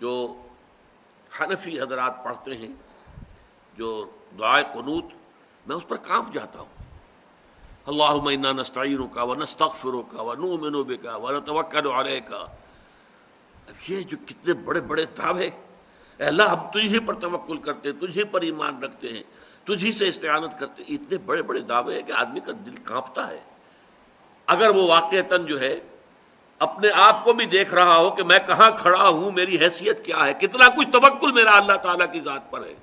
جو حنفی حضرات پڑھتے ہیں جو دعائے قنوت، میں اس پر کانپ جاتا ہوں. اللہم انا نستعینک ونستغفرک ونؤمن بک ونتوکل علیک. اب یہ جو کتنے بڑے بڑے دعوے، اے اللہ ہم تجھے پر توکل کرتے ہیں، تجھے پر ایمان رکھتے ہیں، تجھی سے استعانت کرتے ہیں، اتنے بڑے بڑے دعوے ہیں کہ آدمی کا دل کانپتا ہے. اگر وہ واقعتاً جو ہے اپنے آپ کو بھی دیکھ رہا ہو کہ میں کہاں کھڑا ہوں، میری حیثیت کیا ہے، کتنا کچھ توکل میرا اللہ تعالیٰ کی ذات پر ہے،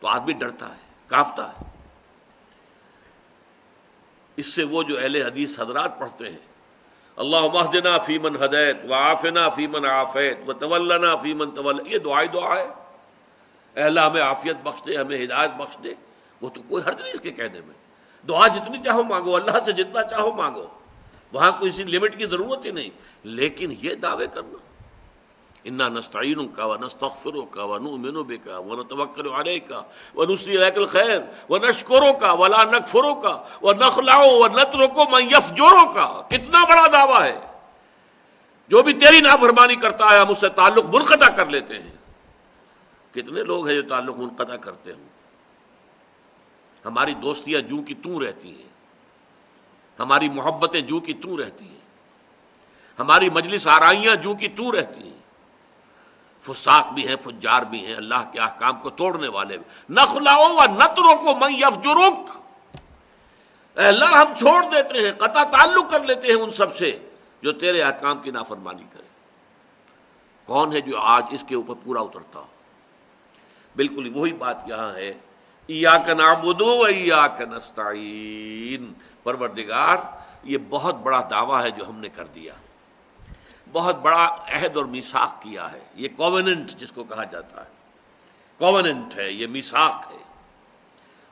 تو آدمی ڈرتا ہے، کانپتا ہے. اس سے وہ جو اہل حدیث حضرات پڑھتے ہیں اللہم اہدنا فیمن ہدیت وعافنا فیمن عافیت وتولنا فیمن تولیت، یہ دعا ہے. اے اللہ ہمیں عافیت بخش دے، ہمیں ہدایت بخش دے. وہ تو کوئی حرج نہیں اس کے کہنے میں. دعا جتنی چاہو مانگو، اللہ سے جتنا چاہو مانگو، وہاں کوئی سی لمٹ کی ضرورت ہی نہیں. لیکن یہ دعوے کرنا انا نستعینک ونستغفرک ونؤمن بک ونتوکل علیک ونثنی علیک الخیر ونشکرک ولا نکفرک ونخلع ونترک من یفجرک، کتنا بڑا دعویٰ ہے. جو بھی تیری نافرمانی کرتا ہے ہم اس سے تعلق منقطع کر لیتے ہیں. کتنے لوگ ہیں جو تعلق منقطع کرتے ہوں. ہماری دوستیاں جوں کی توں رہتی ہیں، ہماری محبتیں جوں کی توں رہتی ہیں، ہماری مجلس آرائیاں جوں کی توں رہتی ہیں. فساق بھی ہیں، فجار بھی ہیں، اللہ کے احکام کو توڑنے والے بھی. نخلع ونترک من یفجرک، اے اللہ ہم چھوڑ دیتے ہیں، قطع تعلق کر لیتے ہیں ان سب سے جو تیرے احکام کی نافرمانی کرے. کون ہے جو آج اس کے اوپر پورا اترتا؟ بالکل وہی بات یہاں ہے، ایاک نعبد و ایاک نستعین. پروردگار یہ بہت بڑا دعویٰ ہے جو ہم نے کر دیا، بہت بڑا عہد اور میثاق کیا ہے. یہ کووننٹ جس کو کہا جاتا ہے، کووننٹ ہے، یہ میثاق ہے.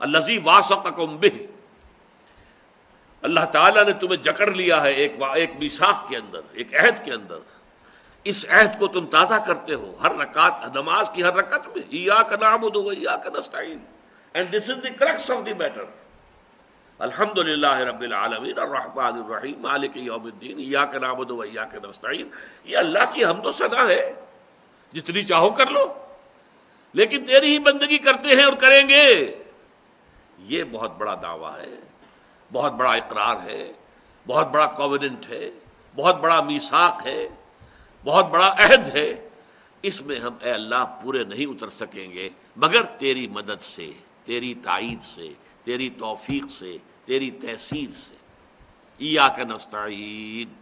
الذی واثقکم بہ، اللہ تعالیٰ نے تمہیں جکڑ لیا ہے ایک میثاق کے اندر، ایک عہد کے اندر. اس عہد کو تم تازہ کرتے ہو ہر رکعت، نماز کی ہر رکعت میں. ایاک نعبد و ایاک نستعین، and this is the crux of the matter. الحمد للہ رب العالمین الرحمن الرحیم مالک یوم الدین ایاک نعبد و ایاک نستعین. یہ اللہ کی حمد و ثنا ہے، جتنی چاہو کر لو، لیکن تیری ہی بندگی کرتے ہیں اور کریں گے. یہ بہت بڑا دعویٰ ہے، بہت بڑا اقرار ہے، بہت بڑا کووننٹ ہے، بہت بڑا میثاق ہے، بہت بڑا عہد ہے. اس میں ہم اے اللہ پورے نہیں اتر سکیں گے مگر تیری مدد سے، تیری تائید سے، تیری توفیق سے، تیری تحصیل سے. ایاک نستعین.